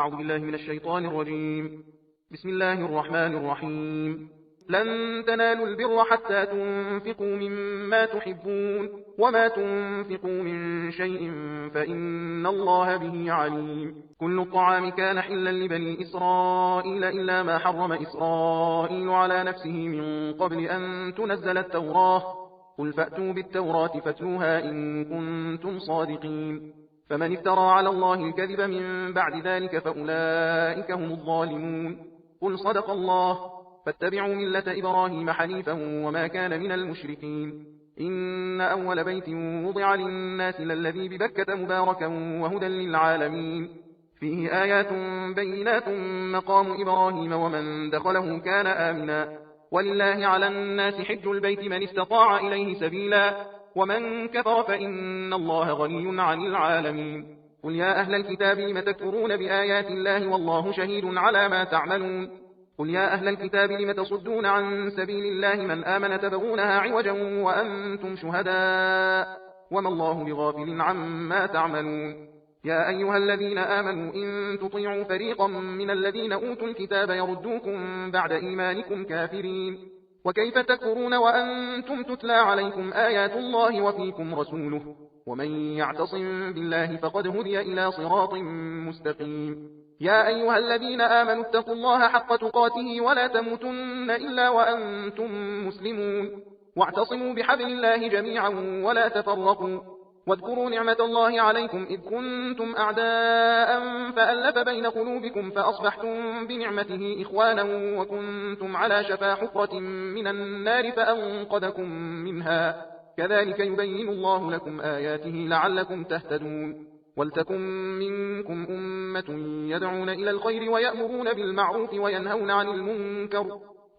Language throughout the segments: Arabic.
أعوذ بالله من الشيطان الرجيم. بسم الله الرحمن الرحيم. لن تنالوا البر حتى تنفقوا مما تحبون وما تنفقوا من شيء فإن الله به عليم. كل الطعام كان حلا لبني إسرائيل إلا ما حرم إسرائيل على نفسه من قبل أن تنزل التوراة. قل فأتوا بالتوراة فاتلوها إن كنتم صادقين. فمن افترى على الله الكذب من بعد ذلك فأولئك هم الظالمون. قل صدق الله فاتبعوا ملة إبراهيم حنيفا وما كان من المشركين. إن أول بيت وضع للناس للذي ببكة مباركا وهدى للعالمين. فيه آيات بينات مقام إبراهيم ومن دخله كان آمنا. ولله على الناس حج البيت من استطاع إليه سبيلا ومن كفر فإن الله غني عن العالمين. قل يا أهل الكتاب لم تكفرون بآيات الله والله شهيد على ما تعملون. قل يا أهل الكتاب لم تصدون عن سبيل الله من آمن تبغونها عوجا وأنتم شهداء وما الله بغافل عما تعملون. يا أيها الذين آمنوا إن تطيعوا فريقا من الذين أوتوا الكتاب يردوكم بعد إيمانكم كافرين. وكيف تكفرون وأنتم تتلى عليكم آيات الله وفيكم رسوله ومن يعتصم بالله فقد هدي إلى صراط مستقيم. يا أيها الذين آمنوا اتقوا الله حق تقاته ولا تموتن إلا وأنتم مسلمون. واعتصموا بحبل الله جميعا ولا تفرقوا. واذكروا نعمة الله عليكم إذ كنتم أعداء فألف بين قلوبكم فأصبحتم بنعمته إخوانا وكنتم على شفا حفرة من النار فأنقذكم منها. كذلك يبين الله لكم آياته لعلكم تهتدون. ولتكن منكم أمة يدعون إلى الخير ويأمرون بالمعروف وينهون عن المنكر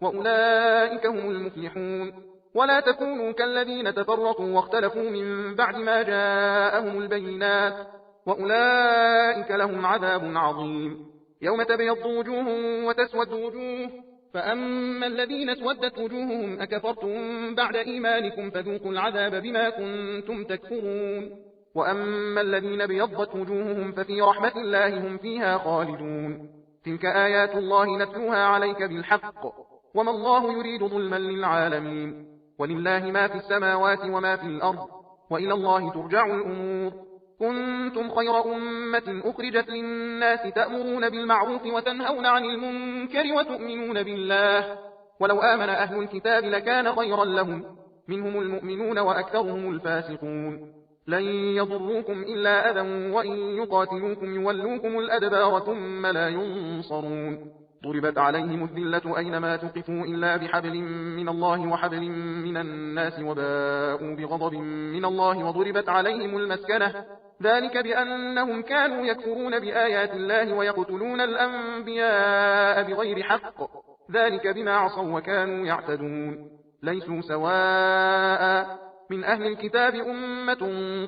وأولئك هم المفلحون. ولا تكونوا كالذين تفرقوا واختلفوا من بعد ما جاءهم البينات وأولئك لهم عذاب عظيم. يوم تبيض وجوه وتسود وجوه فأما الذين اسودت وجوههم أكفرتم بعد إيمانكم فذوقوا العذاب بما كنتم تكفرون. وأما الذين بيضت وجوههم ففي رحمة الله هم فيها خالدون. تلك آيات الله نتلوها عليك بالحق وما الله يريد ظلما للعالمين. ولله ما في السماوات وما في الأرض وإلى الله ترجع الأمور. كنتم خير أمة أخرجت للناس تأمرون بالمعروف وتنهون عن المنكر وتؤمنون بالله. ولو آمن أهل الكتاب لكان خيرا لهم منهم المؤمنون وأكثرهم الفاسقون. لن يضروكم إلا أذى وإن يقاتلوكم يولوكم الأدبار ثم لا ينصرون. ضربت عليهم الذلة أينما تقفوا إلا بحبل من الله وحبل من الناس وباءوا بغضب من الله وضربت عليهم المسكنة ذلك بأنهم كانوا يكفرون بآيات الله ويقتلون الأنبياء بغير حق ذلك بما عصوا وكانوا يعتدون. ليسوا سواء من أهل الكتاب أمة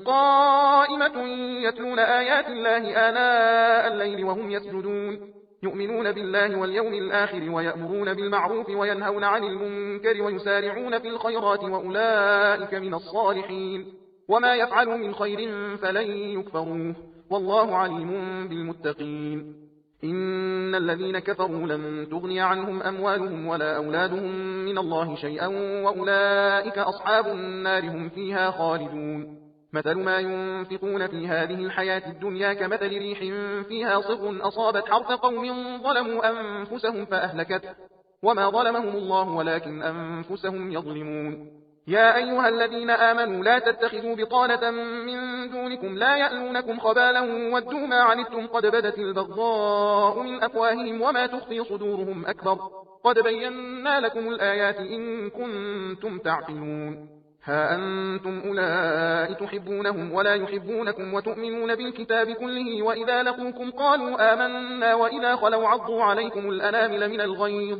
قائمة يتلون آيات الله آناء الليل وهم يسجدون يؤمنون بالله واليوم الآخر ويأمرون بالمعروف وينهون عن المنكر ويسارعون في الخيرات وأولئك من الصالحين. وما يفعلوا من خير فلن يكفروه والله عليم بالمتقين. إن الذين كفروا لن تغني عنهم أموالهم ولا أولادهم من الله شيئا وأولئك أصحاب النار هم فيها خالدون. مثل ما ينفقون في هذه الحياة الدنيا كمثل ريح فيها صر أصابت حرث قوم ظلموا أنفسهم فأهلكته وما ظلمهم الله ولكن أنفسهم يظلمون. يا أيها الذين آمنوا لا تتخذوا بطانة من دونكم لا يألونكم خبالا ودوا ما عنتم قد بدت البغضاء من أفواههم وما تخفي صدورهم أكبر قد بينا لكم الآيات إن كنتم تعقلون. ها أنتم أولئك تحبونهم ولا يحبونكم وتؤمنون بالكتاب كله وإذا لقوكم قالوا آمنا وإذا خلوا عضوا عليكم الأنامل من الغيظ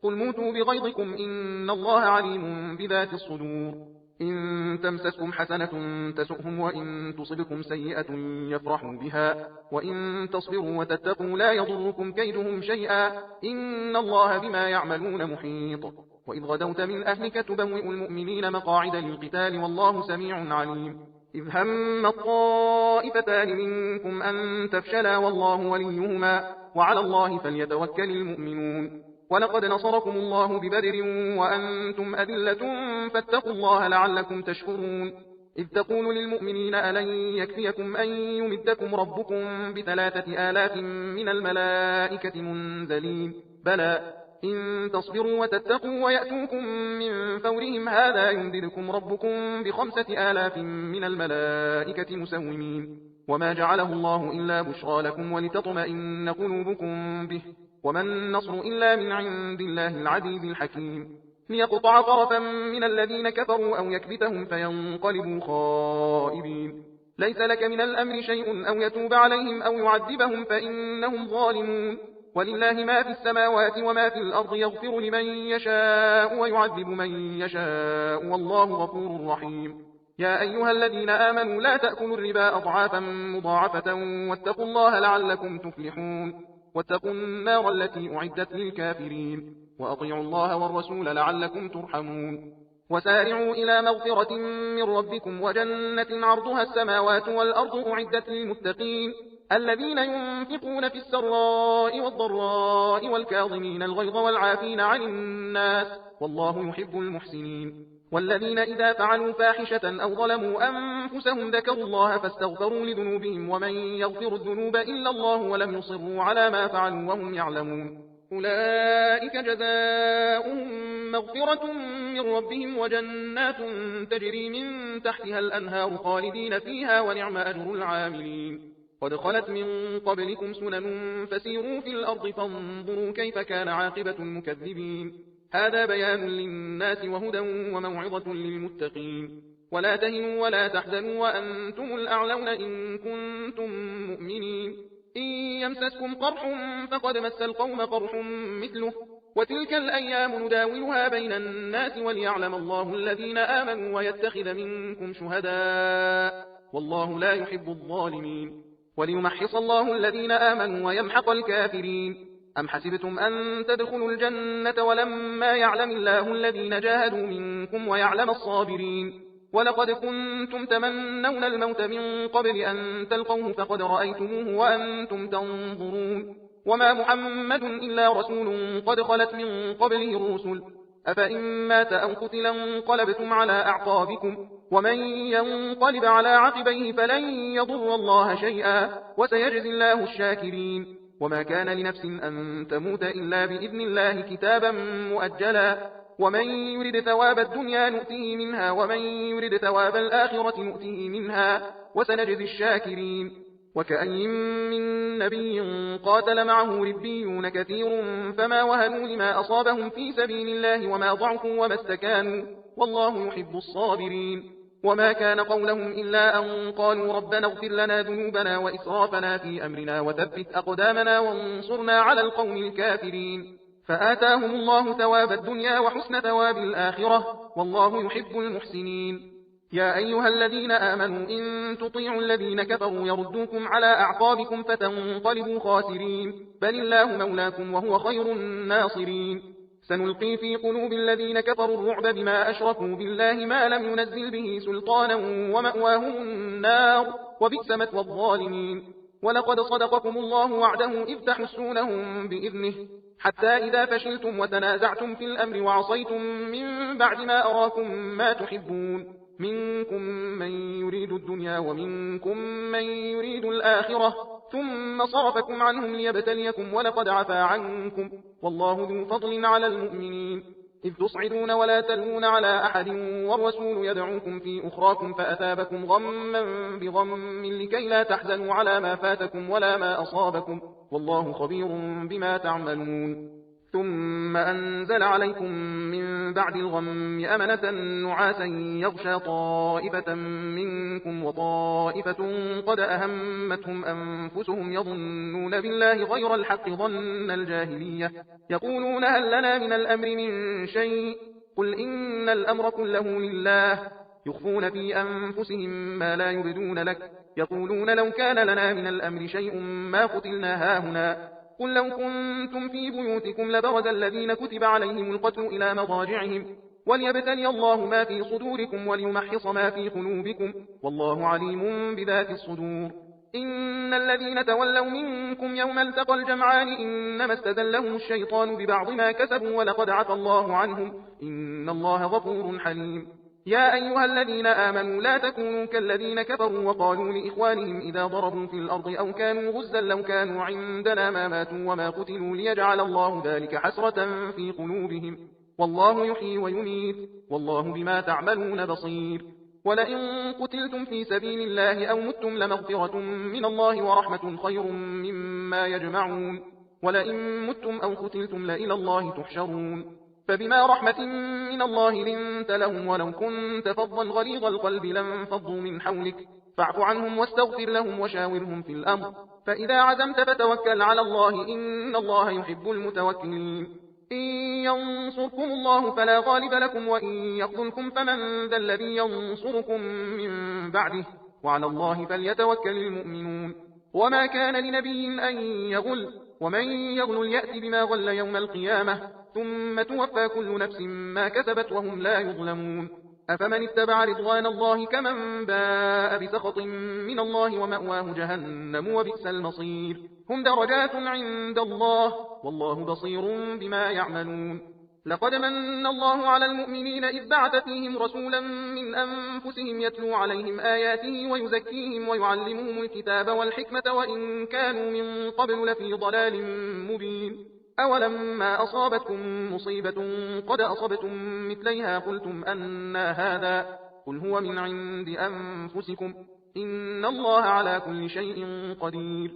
قل موتوا بغيظكم إن الله عليم بذات الصدور. إن تمسسكم حسنة تسؤهم وإن تصبكم سيئة يفرحوا بها وإن تصبروا وتتقوا لا يضركم كيدهم شيئا إن الله بما يعملون محيط. وإذ غدوت من أهلك تبوئ المؤمنين مقاعد للقتال والله سميع عليم. إذ هم الطائفتان منكم أن تفشلا والله وليهما وعلى الله فليتوكل المؤمنون. ولقد نصركم الله ببدر وأنتم أذلة فاتقوا الله لعلكم تشكرون. إذ تقول للمؤمنين ألن يكفيكم أن يمدكم ربكم ب3,000 من الملائكة منزلين؟ بلى إن تصبروا وتتقوا ويأتوكم من فورهم هذا يمددكم ربكم ب5,000 من الملائكة مسومين. وما جعله الله إلا بشرى لكم ولتطمئن قلوبكم به، وما النصر إلا من عند الله العزيز الحكيم. ليقطع طرفا من الذين كفروا أو يكبتهم فينقلبوا خائبين. ليس لك من الأمر شيء أو يتوب عليهم أو يعذبهم فإنهم ظالمون. ولله ما في السماوات وما في الأرض يغفر لمن يشاء ويعذب من يشاء والله غفور رحيم. يا أيها الذين آمنوا لا تأكلوا الربا أضعافا مضاعفة واتقوا الله لعلكم تفلحون. واتقوا النار التي أعدت للكافرين وأطيعوا الله والرسول لعلكم ترحمون. وسارعوا إلى مغفرة من ربكم وجنة عرضها السماوات والأرض أعدت للمتقين الذين ينفقون في السراء والضراء والكاظمين الغيظ والعافين عن الناس والله يحب المحسنين. والذين إذا فعلوا فاحشة أو ظلموا أنفسهم ذكروا الله فاستغفروا لذنوبهم ومن يغفر الذنوب إلا الله ولم يصروا على ما فعلوا وهم يعلمون. أولئك جزاؤهم مغفرة من ربهم وجنات تجري من تحتها الأنهار خالدين فيها ونعم أجر العاملين. قد خلت من قبلكم سنن فسيروا في الأرض فانظروا كيف كان عاقبة المكذبين. هذا بيان للناس وهدى وموعظة للمتقين. ولا تهنوا ولا تحزنوا وأنتم الأعلون إن كنتم مؤمنين. إن يمسسكم قرح فقد مس القوم قرح مثله وتلك الأيام نداولها بين الناس وليعلم الله الذين آمنوا ويتخذ منكم شهداء والله لا يحب الظالمين. وليمحص الله الذين آمنوا ويمحق الكافرين. أم حسبتم أن تدخلوا الجنة ولما يعلم الله الذين جاهدوا منكم ويعلم الصابرين. ولقد كنتم تمنون الموت من قبل أن تلقوه فقد رأيتموه وأنتم تنظرون. وما محمد إلا رسول قد خلت من قبله الرسل أفإن مات أو قتل انقلبتم على أعقابكم ومن ينقلب على عقبيه فلن يضر الله شيئا وسيجزي الله الشاكرين. وما كان لنفس أن تموت إلا بإذن الله كتابا مؤجلا ومن يرد ثواب الدنيا نؤتيه منها ومن يرد ثواب الآخرة نؤتيه منها وسنجزي الشاكرين. وكأي من نبي قاتل معه ربيون كثير فما وهنوا لما أصابهم في سبيل الله وما ضعفوا وما استكانوا والله يحب الصابرين. وما كان قولهم إلا أن قالوا ربنا اغفر لنا ذنوبنا وإسرافنا في أمرنا وثبت أقدامنا وانصرنا على القوم الكافرين. فآتاهم الله ثواب الدنيا وحسن ثواب الآخرة والله يحب المحسنين. يا أيها الذين آمنوا إن تطيعوا الذين كفروا يردوكم على أعقابكم فتنقلبوا خاسرين بل الله مولاكم وهو خير الناصرين. سنلقي في قلوب الذين كفروا الرعب بما أشركوا بالله ما لم ينزل به سلطانا ومأواهم النار وبئس مثوى الظالمين. ولقد صدقكم الله وعده إذ تحسونهم بإذنه حتى إذا فشلتم وتنازعتم في الأمر وعصيتم من بعد ما أراكم ما تحبون منكم من يريد الدنيا ومنكم من يريد الآخرة ثم صرفكم عنهم ليبتليكم ولقد عفا عنكم والله ذو فضل على المؤمنين. إذ تصعدون ولا تلوون على أحد والرسول يدعوكم في أخراكم فأثابكم غما بغم لكي لا تحزنوا على ما فاتكم ولا ما أصابكم والله خبير بما تعملون. ثم أنزل عليكم من بعد الغم أمنة نعاسا يغشى طائفة منكم وطائفة قد أهمتهم أنفسهم يظنون بالله غير الحق ظن الجاهلية يقولون هل لنا من الأمر من شيء قل إن الأمر كله لله يخفون في أنفسهم ما لا يبدون لك يقولون لو كان لنا من الأمر شيء ما قتلنا هاهنا قل لو كنتم في بيوتكم لبرز الذين كتب عليهم القتل إلى مضاجعهم وليبتلي الله ما في صدوركم وليمحص ما في قلوبكم والله عليم بذات الصدور. إن الذين تولوا منكم يوم التقى الجمعان إنما استزلهم الشيطان ببعض ما كسبوا ولقد عفى الله عنهم إن الله غفور حليم. يا أيها الذين آمنوا لا تكونوا كالذين كفروا وقالوا لإخوانهم إذا ضربوا في الأرض أو كانوا غزا لو كانوا عندنا ما ماتوا وما قتلوا ليجعل الله ذلك حسرة في قلوبهم والله يحيي ويميت والله بما تعملون بصير. ولئن قتلتم في سبيل الله أو متم لمغفرة من الله ورحمة خير مما يجمعون ولئن متم أو قتلتم لإلى الله تحشرون. فبما رحمة من الله لنت لهم ولو كنت فظا غليظ القلب لانفضوا من حولك فاعف عنهم واستغفر لهم وشاورهم في الأمر فإذا عزمت فتوكل على الله إن الله يحب المتوكلين. إن ينصركم الله فلا غالب لكم وإن يخذلكم فمن ذا الذي ينصركم من بعده وعلى الله فليتوكل المؤمنون. وما كان لنبي أن يغل ومن يغل يأتي بما غل يوم القيامة ثم توفى كل نفس ما كسبت وهم لا يظلمون. أفمن اتبع رضوان الله كمن باء بسخط من الله ومأواه جهنم وبئس المصير. هم درجات عند الله والله بصير بما يعملون. لقد من الله على المؤمنين إذ بعث فيهم رسولا من أنفسهم يتلو عليهم آياته ويزكيهم ويعلمهم الكتاب والحكمة وإن كانوا من قبل لفي ضلال مبين. أولما أصابتكم مصيبة قد أصبتم مثليها قلتم أنى هذا قل هو من عند أنفسكم إن الله على كل شيء قدير.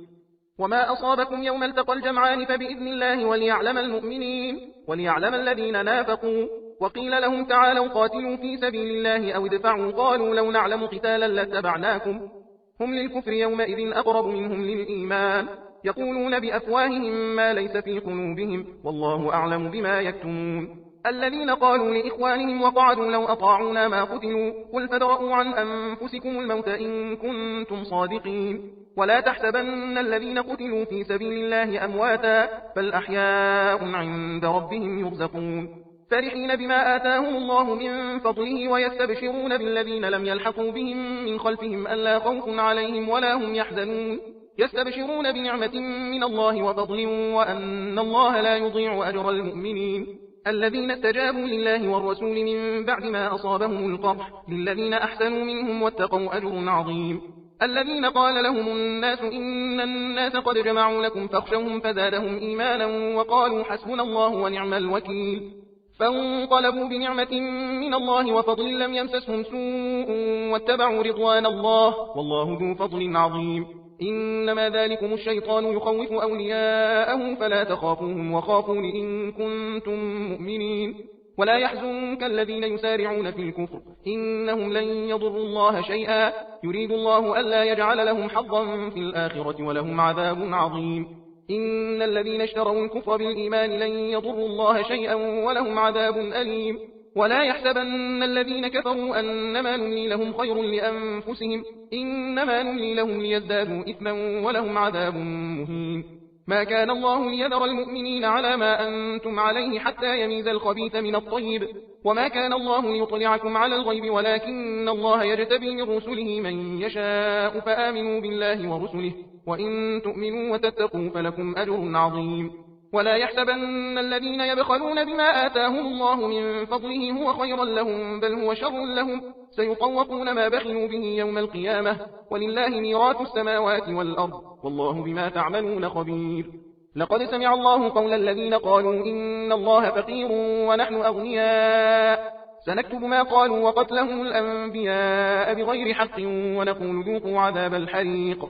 وما أصابكم يوم التقى الجمعان فبإذن الله وليعلم المؤمنين وليعلم الذين نافقوا. وقيل لهم تعالوا قاتلوا في سبيل الله أو ادفعوا قالوا لو نعلم قتالا لاتبعناكم هم للكفر يومئذ أقرب منهم للإيمان يقولون بأفواههم ما ليس في قلوبهم والله أعلم بما يكتمون. الذين قالوا لإخوانهم وقعدوا لو أطاعونا ما قتلوا قل فادرءوا عن أنفسكم الموت إن كنتم صادقين. ولا تحسبن الذين قتلوا في سبيل الله أمواتا بل أحياء عند ربهم يرزقون فرحين بما آتاهم الله من فضله ويستبشرون بالذين لم يلحقوا بهم من خلفهم ألا خوف عليهم ولا هم يحزنون يستبشرون بنعمة من الله وفضل وأن الله لا يضيع أجر المؤمنين. الذين استجابوا لله والرسول من بعد ما أصابهم القرح للذين أحسنوا منهم واتقوا أجر عظيم. الذين قال لهم الناس إن الناس قد جمعوا لكم فاخشوهم فزادهم إيمانا وقالوا حسبنا الله ونعم الوكيل فانقلبوا بنعمة من الله وفضل لم يمسسهم سوء واتبعوا رضوان الله والله ذو فضل عظيم. إنما ذلكم الشيطان يخوف أولياءه فلا تخافوهم وخافون إن كنتم مؤمنين. ولا يحزنك الذين يسارعون في الكفر إنهم لن يضروا الله شيئا يريد الله ألا يجعل لهم حظا في الآخرة ولهم عذاب عظيم. إن الذين اشتروا الكفر بالإيمان لن يضروا الله شيئا ولهم عذاب أليم. ولا يحسبن الذين كفروا أنما نملي لهم خير لأنفسهم إنما نملي لهم ليزدادوا إثما ولهم عذاب مهين. ما كان الله ليذر المؤمنين على ما أنتم عليه حتى يميز الخبيث من الطيب وما كان الله ليطلعكم على الغيب ولكن الله يجتبي من رسله من يشاء فآمنوا بالله ورسله وإن تؤمنوا وتتقوا فلكم أجر عظيم. ولا يحسبن الذين يبخلون بما آتاهم الله من فضله هو خيرا لهم بل هو شر لهم سيطوقون ما بخلوا به يوم القيامة ولله ميراث السماوات والأرض والله بما تعملون خبير. لقد سمع الله قول الذين قالوا إن الله فقير ونحن أغنياء سنكتب ما قالوا وقتلهم الأنبياء بغير حق ونقول ذوقوا عذاب الحريق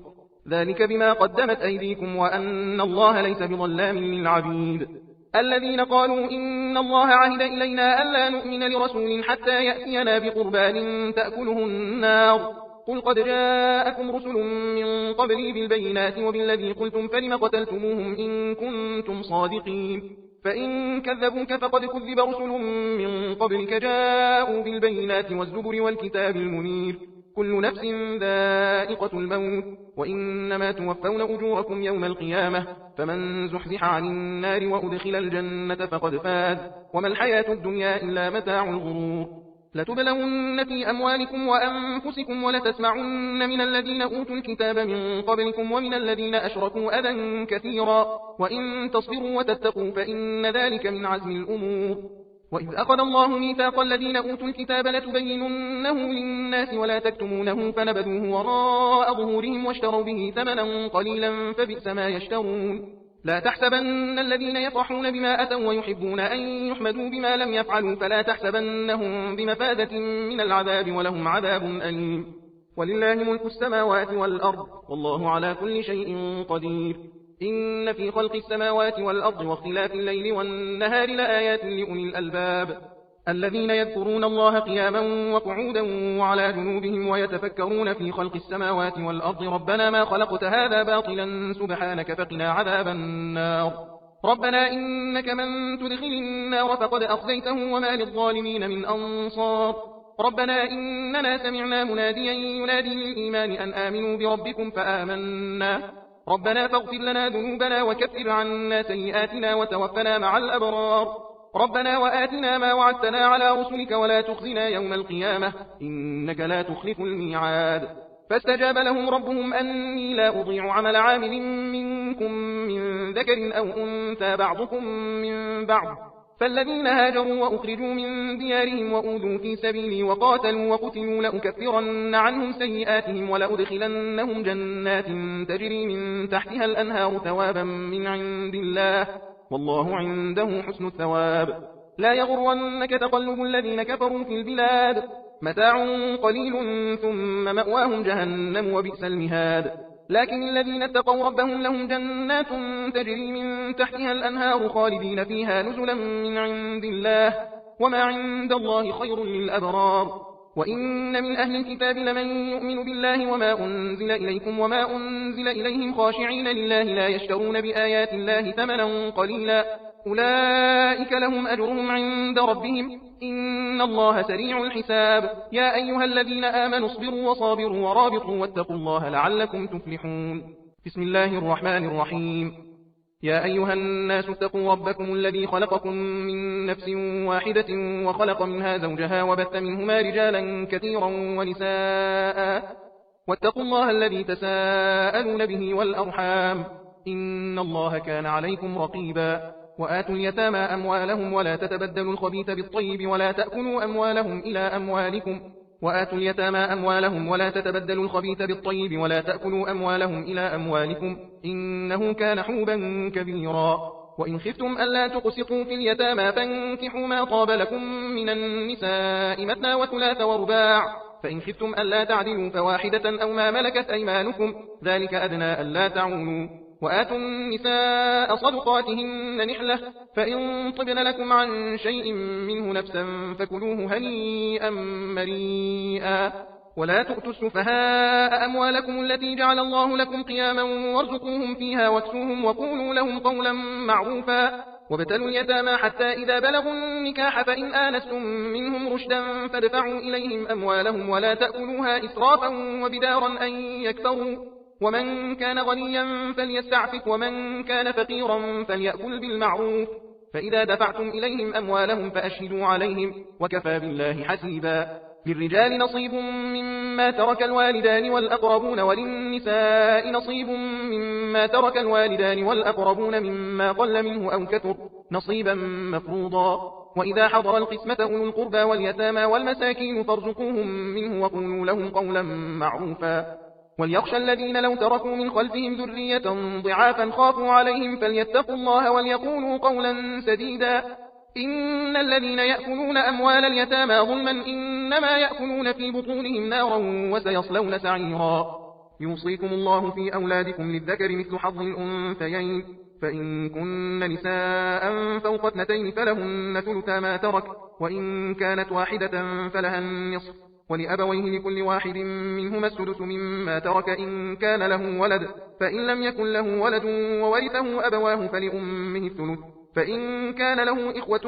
ذلك بما قدمت أيديكم وأن الله ليس بظلام للعبيد. الذين قالوا إن الله عهد إلينا ألا نؤمن لرسول حتى يأتينا بقربان تأكله النار قل قد جاءكم رسل من قبلي بالبينات وبالذي قلتم فلم قتلتموهم إن كنتم صادقين فإن كذبوك فقد كذب رسل من قبلك جاءوا بالبينات والزبر والكتاب المنير كل نفس ذائقة الموت وإنما توفون أجوركم يوم القيامة فمن زحزح عن النار وأدخل الجنة فقد فاز وما الحياة الدنيا إلا متاع الغرور. لتبلون في أموالكم وأنفسكم ولتسمعن من الذين أوتوا الكتاب من قبلكم ومن الذين أشركوا أذى كثيرا وإن تصبروا وتتقوا فإن ذلك من عزم الأمور. وإذ أخذ الله ميثاق الذين أوتوا الكتاب لتبيننه للناس ولا تكتمونه فنبذوه وراء ظهورهم واشتروا به ثمنا قليلا فبئس ما يشترون. لا تحسبن الذين يفرحون بما أتوا ويحبون أن يحمدوا بما لم يفعلوا فلا تحسبنهم بمفازة من العذاب ولهم عذاب أليم. ولله ملك السماوات والأرض والله على كل شيء قدير. إن في خلق السماوات والأرض واختلاف الليل والنهار لآيات لأولي الألباب الذين يذكرون الله قياما وقعودا وعلى جنوبهم ويتفكرون في خلق السماوات والأرض ربنا ما خلقت هذا باطلا سبحانك فقنا عذاب النار. ربنا إنك من تدخل النار فقد أخزيته وما للظالمين من أنصار. ربنا إننا سمعنا مناديا ينادي للإيمان أن آمنوا بربكم فآمنا ربنا فاغفر لنا ذنوبنا وكفر عنا سيئاتنا وتوفنا مع الأبرار. ربنا وآتنا ما وعدتنا على رسلك ولا تخزنا يوم القيامة إنك لا تخلف الميعاد. فاستجاب لهم ربهم أني لا أضيع عمل عامل منكم من ذكر أو أنثى بعضكم من بعض فالذين هاجروا وأخرجوا من ديارهم وأوذوا في سبيلي وقاتلوا وقتلوا لأكفرن عنهم سيئاتهم ولأدخلنهم جنات تجري من تحتها الأنهار ثوابا من عند الله والله عنده حسن الثواب. لا يغرنك تقلب الذين كفروا في البلاد متاع قليل ثم مأواهم جهنم وبئس المهاد. لكن الذين اتقوا ربهم لهم جنات تجري من تحتها الأنهار خالدين فيها نزلا من عند الله وما عند الله خير للأبرار. وإن من أهل الكتاب لمن يؤمن بالله وما أنزل إليكم وما أنزل إليهم خاشعين لله لا يشترون بآيات الله ثمنا قليلا أولئك لهم أجرهم عند ربهم إن الله سريع الحساب. يا أيها الذين آمنوا اصبروا وصابروا ورابطوا واتقوا الله لعلكم تفلحون. بسم الله الرحمن الرحيم. يا أيها الناس اتقوا ربكم الذي خلقكم من نفس واحدة وخلق منها زوجها وبث منهما رجالا كثيرا ونساء واتقوا الله الذي تساءلون به والأرحام إن الله كان عليكم رقيبا. وآتوا اليتامى أموالهم ولا تتبدلوا الخبيث بالطيب ولا تأكلوا أموالهم إلى أموالكم وآتوا اليتامى أموالهم ولا تتبدلوا الخبيث بالطيب ولا تأكلوا أموالهم إلى أموالكم إنه كان حوبا كبيرا. وإن خفتم ألا تقسطوا في اليتامى فانكحوا ما طاب لكم من النساء مثنى وثلاث ورباع فإن خفتم ألا تعدلوا فواحدة أو ما ملكت أيمانكم ذلك أدنى ألا تعولوا. وآتوا النساء صدقاتهن نحلة فإن طبن لكم عن شيء منه نفسا فكلوه هنيئا مريئا. ولا تؤتوا السفهاء أموالكم التي جعل الله لكم قياما وارزقوهم فيها واكسوهم وقولوا لهم قولا معروفا. وابتلوا اليتامى حتى إذا بلغوا النكاح فإن آنستم منهم رشدا فادفعوا إليهم أموالهم ولا تأكلوها إسرافا وبدارا أن يكثروا. ومن كان غنيا فليستعفف ومن كان فقيرا فليأكل بالمعروف. فإذا دفعتم إليهم أموالهم فأشهدوا عليهم وكفى بالله حسيبا. للرجال نصيب مما ترك الوالدان والأقربون وللنساء نصيب مما ترك الوالدان والأقربون مما قل منه أو كثر نصيبا مفروضا. وإذا حضر القسمة أولو القربى واليتامى والمساكين فارزقوهم منه وقولوا لهم قولا معروفا. وليخشى الذين لو تركوا من خلفهم ذرية ضعافا خافوا عليهم فليتقوا الله وليقولوا قولا سديدا. إن الذين يأكلون أموال اليتامى ظلما إنما يأكلون في بطونهم نارا وسيصلون سعيرا. يوصيكم الله في أولادكم للذكر مثل حظ الأنثيين فإن كن نساء فوق 2 فلهن ثلثا ما ترك وإن كانت واحدة فلها النصف ولأبويه لكل واحد منهما السدس مما ترك إن كان له ولد فإن لم يكن له ولد وورثه أبواه فلأمه الثلث فإن كان له إخوة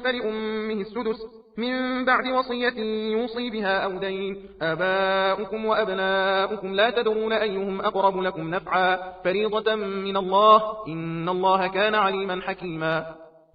فلأمه السدس من بعد وصية يوصي بها أو دين. آباؤكم وأبناؤكم لا تدرون أيهم أقرب لكم نفعا فريضة من الله إن الله كان عليما حكيما.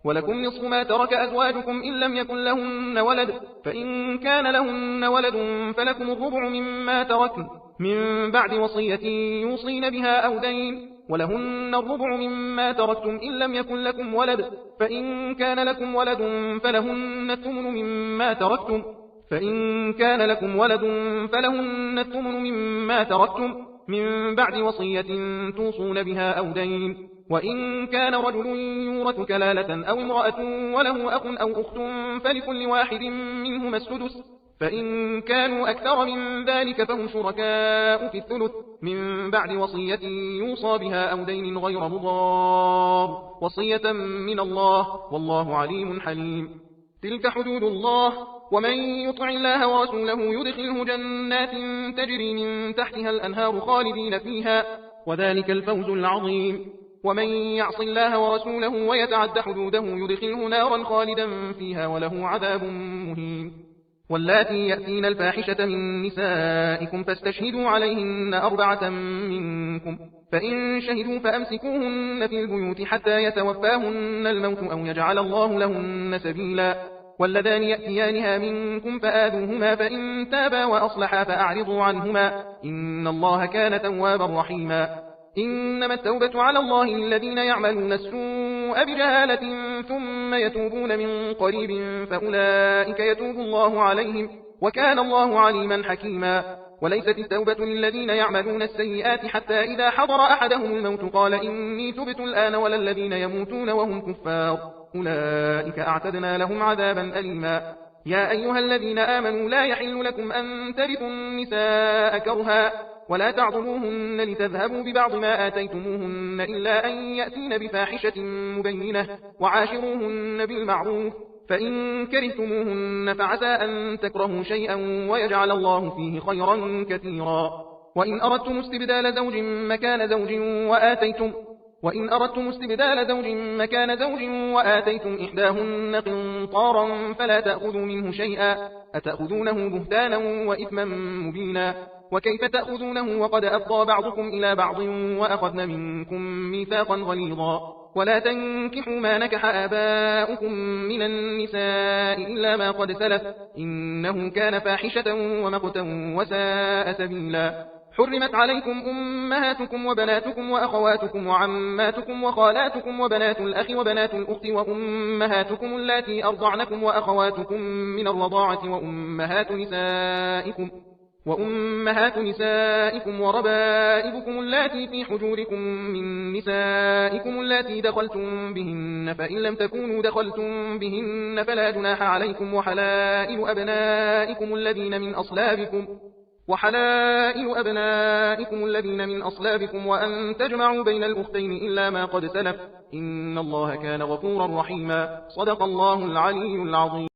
ولكم نصف ما ترك أزواجكم إن لم يكن لهن ولد، فإن كان لهن ولد فلكم الربع مما تركن من بعد وصية يوصين بها أو دين، ولهن الربع مما تركتم إن لم يكن لكم ولد، فإن كان لكم ولد فلهن الثمن مما تركتم مما تركتم من بعد وصية توصون بها أو دين. وإن كان رجل يورث كلالة أو امرأة وله أخ أو أخت فلكل واحد منهما السدس، فإن كانوا أكثر من ذلك فهم شركاء في الثلث من بعد وصية يوصى بها أو دين غير مضار، وصية من الله والله عليم حليم. تلك حدود الله، ومن يطع الله ورسوله يدخله جنات تجري من تحتها الأنهار خالدين فيها، وذلك الفوز العظيم. ومن يعص الله ورسوله ويتعد حدوده يدخله نارا خالدا فيها وله عذاب مهين. واللاتي يأتين الفاحشة من نسائكم فاستشهدوا عليهن 4 منكم، فإن شهدوا فأمسكوهن في البيوت حتى يتوفاهن الموت أو يجعل الله لهن سبيلا. واللذان يأتيانها منكم فآذوهما، فإن تابا وأصلحا فأعرضوا عنهما، إن الله كان توابا رحيما. إنما التوبة على الله للذين يعملون السوء بجهالة ثم يتوبون من قريب فأولئك يتوب الله عليهم، وكان الله عليما حكيما. وليست التوبة للذين يعملون السيئات حتى إذا حضر أحدهم الموت قال إني تبت الآن، ولا الذين يموتون وهم كفار، أولئك أعتدنا لهم عذابا أليما. يا أيها الذين آمنوا لا يحل لكم أن ترثوا النساء كرها، ولا تعضلوهن لتذهبوا ببعض ما آتيتموهن إلا أن يأتين بفاحشة مبينة، وعاشروهن بالمعروف، فإن كرهتموهن فعسى أن تكرهوا شيئا ويجعل الله فيه خيرا كثيرا. وإن أردتم استبدال زوج مكان زوج وآتيتم إحداهن قنطارا فلا تأخذوا منه شيئا، أتأخذونه بهتانا وإثما مبينا. وكيف تأخذونه وقد أفضى بعضكم إلى بعض وأخذن منكم ميثاقا غليظا. ولا تنكحوا ما نكح آباؤكم من النساء إلا ما قد سلف، إنه كان فاحشة ومقتا وساء سبيلا. حرمت عليكم أمهاتكم وبناتكم وأخواتكم وعماتكم وخالاتكم وبنات الأخ وبنات الأخت وأمهاتكم اللاتي أرضعنكم وأخواتكم من الرضاعة وأمهات نسائكم وربائبكم اللاتي في حجوركم من نسائكم اللاتي دخلتم بهن، فإن لم تكونوا دخلتم بهن فلا جناح عليكم، وحلائل أبنائكم الذين من أصلابكم وأن تجمعوا بين الأختين إلا ما قد سلف، إن الله كان غفورا رحيما. صدق الله العلي العظيم.